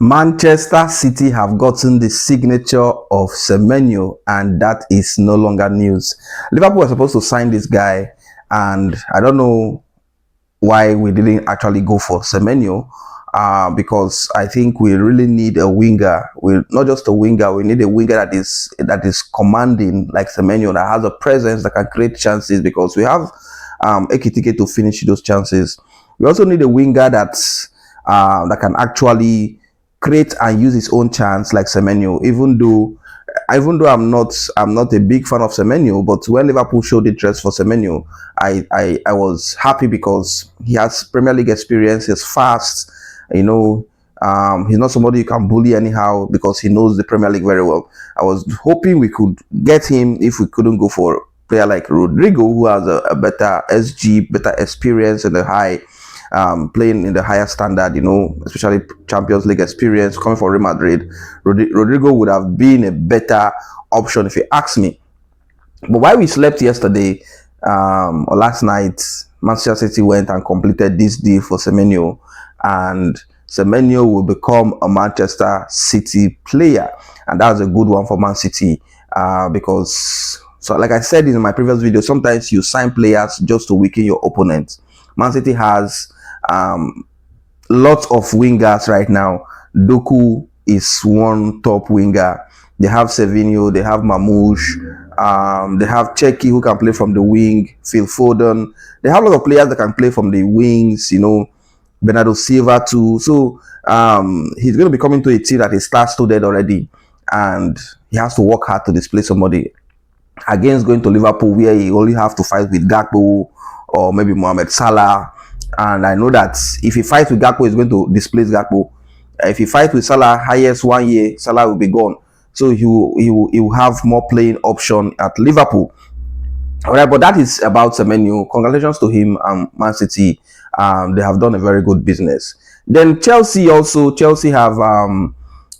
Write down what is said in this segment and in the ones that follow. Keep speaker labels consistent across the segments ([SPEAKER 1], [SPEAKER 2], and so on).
[SPEAKER 1] Manchester City have gotten the signature of Semenyo, and that is no longer news. Liverpool was supposed to sign this guy, and I don't know why we didn't actually go for Semenyo. Because I think we really need a winger. We not just a winger. We need a winger that is commanding like Semenyo, that has a presence that can create chances. Because we have Ekitike to finish those chances. We also need a winger that can actually create and use his own chance like Semenyo. Even though I'm not a big fan of Semenyo, but when Liverpool showed interest for Semenyo, I was happy because he has Premier League experience. He's fast, he's not somebody you can bully anyhow because he knows the Premier League very well. I was hoping we could get him if we couldn't go for a player like Rodrigo, who has a better SG, better experience in the high, playing in the higher standard, especially Champions League experience coming from Real Madrid. Rodrigo would have been a better option if you ask me. But while we slept yesterday or last night, Manchester City went and completed this deal for Semenyo, and Semenyo will become a Manchester City player, and that's a good one for Man City because, so like I said in my previous video, sometimes you sign players just to weaken your opponent. Man City has lots of wingers right now. Doku is one top winger. They have Semenyo, they have Mamouche, they have Cheki, who can play from the wing, Phil Foden. They have a lot of players that can play from the wings, Bernardo Silva too. So he's going to be coming to a team that is star-studded already, and he has to work hard to display somebody against going to Liverpool, where he only have to fight with Gakpo or maybe Mohamed Salah. And I know that if he fights with Gakpo, he's going to displace Gakpo. If he fights with Salah, highest 1 year, Salah will be gone. So he will have more playing option at Liverpool. All right, but that is about Semenyo. Congratulations to him and Man City. They have done a very good business. Then Chelsea have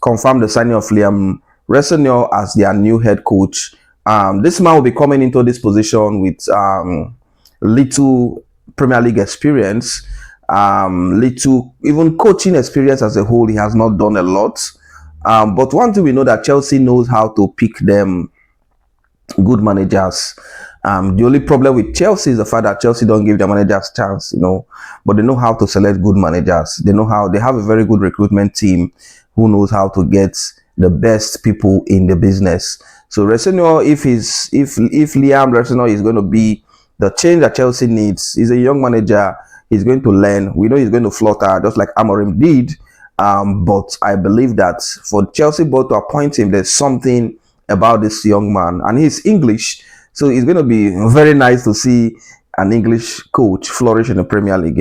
[SPEAKER 1] confirmed the signing of Liam Ressenio as their new head coach. This man will be coming into this position with little Premier League experience, little even coaching experience as a whole. He has not done a lot. But one thing we know, that Chelsea knows how to pick them good managers. The only problem with Chelsea is the fact that Chelsea don't give their managers chance, but they know how to select good managers. They have a very good recruitment team who knows how to get the best people in the business. So Ressenio, if Liam Ressenio is going to be the change that Chelsea needs, he's a young manager. He's going to learn. We know he's going to flutter just like Amorim did. But I believe that for Chelsea board to appoint him, there's something about this young man, and he's English. So it's going to be very nice to see an English coach flourish in the Premier League,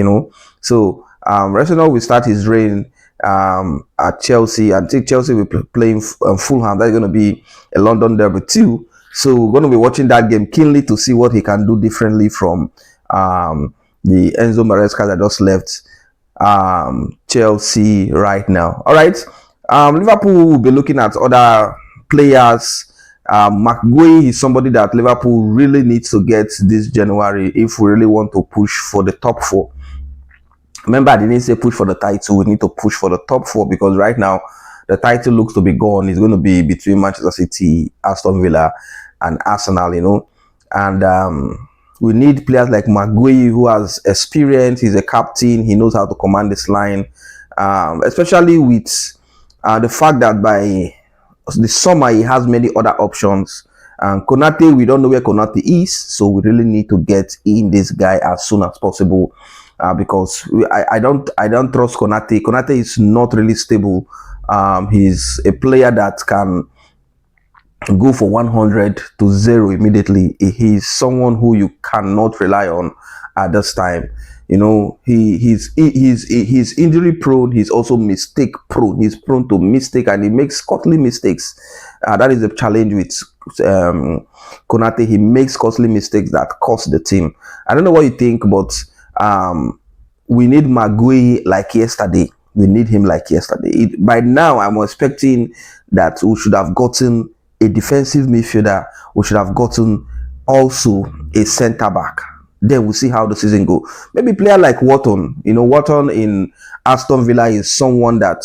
[SPEAKER 1] So Ressenio will start his reign at Chelsea. I think Chelsea will be playing Fulham. That's going to be a London derby too. So we're going to be watching that game keenly to see what he can do differently from the Enzo Maresca that just left Chelsea right now. All right. Liverpool will be looking at other players. McGuire is somebody that Liverpool really needs to get this January if we really want to push for the top 4. Remember, I didn't say push for the title. We need to push for the top 4 because right now the title looks to be gone. It's going to be between Manchester City, Aston Villa, and Arsenal, And we need players like McGuire, who has experience. He's a captain. He knows how to command this line, especially with the fact that by the summer he has many other options. Konate, we don't know where Konate is, so we really need to get in this guy as soon as possible because I don't trust Konate. Konate is not really stable. He's a player that can go for 100 to 0 immediately. He's someone who you cannot rely on at this time. He's injury prone. He's also mistake prone. He's prone to mistake, and he makes costly mistakes. That is the challenge with Konate. He makes costly mistakes that cost the team. I don't know what you think, but we need McGuire like yesterday. We need him like yesterday. By now, I'm expecting that we should have gotten a defensive midfielder. We should have gotten also a centre back. Then we'll see how the season go. Maybe player like Wharton. Wharton in Aston Villa is someone that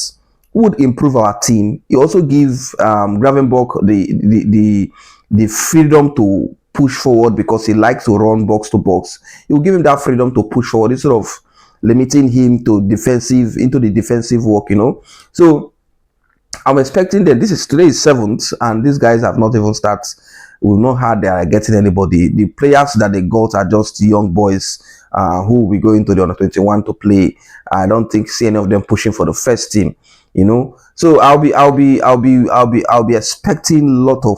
[SPEAKER 1] would improve our team. He also give Gravenberch the freedom to push forward because he likes to run box to box. He will give him that freedom to push forward instead of limiting him to the defensive work, So I'm expecting that today is 7th, and these guys have not even started. We've not had they are getting anybody. The players that they got are just young boys who will be going to the under 21 to play. I don't see any of them pushing for the first team. So I'll be expecting a lot of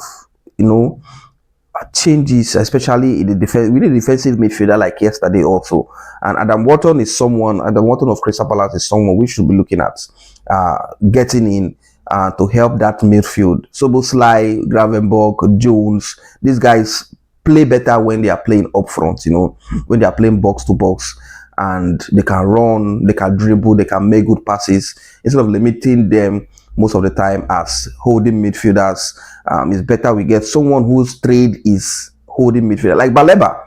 [SPEAKER 1] changes, especially in the defense. We need a defensive midfielder like yesterday also. And Adam Wharton of Crystal Palace is someone we should be looking at getting in to help that midfield. Soboslai, Gravenberch, Jones, these guys play better when they are playing up front, when they are playing box to box, and they can run, they can dribble, they can make good passes instead of limiting them most of the time as holding midfielders. It's better we get someone whose trade is holding midfielder, like Baleba.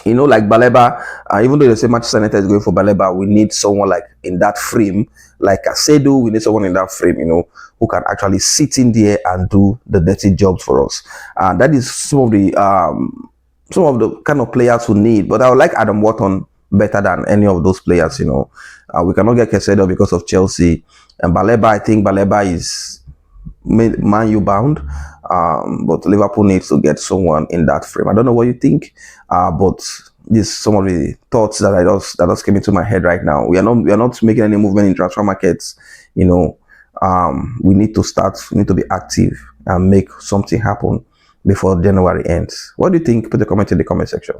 [SPEAKER 1] Even though they say Manchester United is going for Baleba, we need someone like in that frame, like Asedo. We need someone in that frame, who can actually sit in there and do the dirty jobs for us. And that is some of the kind of players who need. But I would like Adam Wharton better than any of those players. We cannot get Casedo because of Chelsea, and Baleba. I think Baleba is Man U bound. But Liverpool needs to get someone in that frame. I don't know what you think, but these some of the thoughts that just came into my head right now. We are not making any movement in transfer markets. We need to be active and make something happen before January ends. What do you think? Put a comment in the comment section.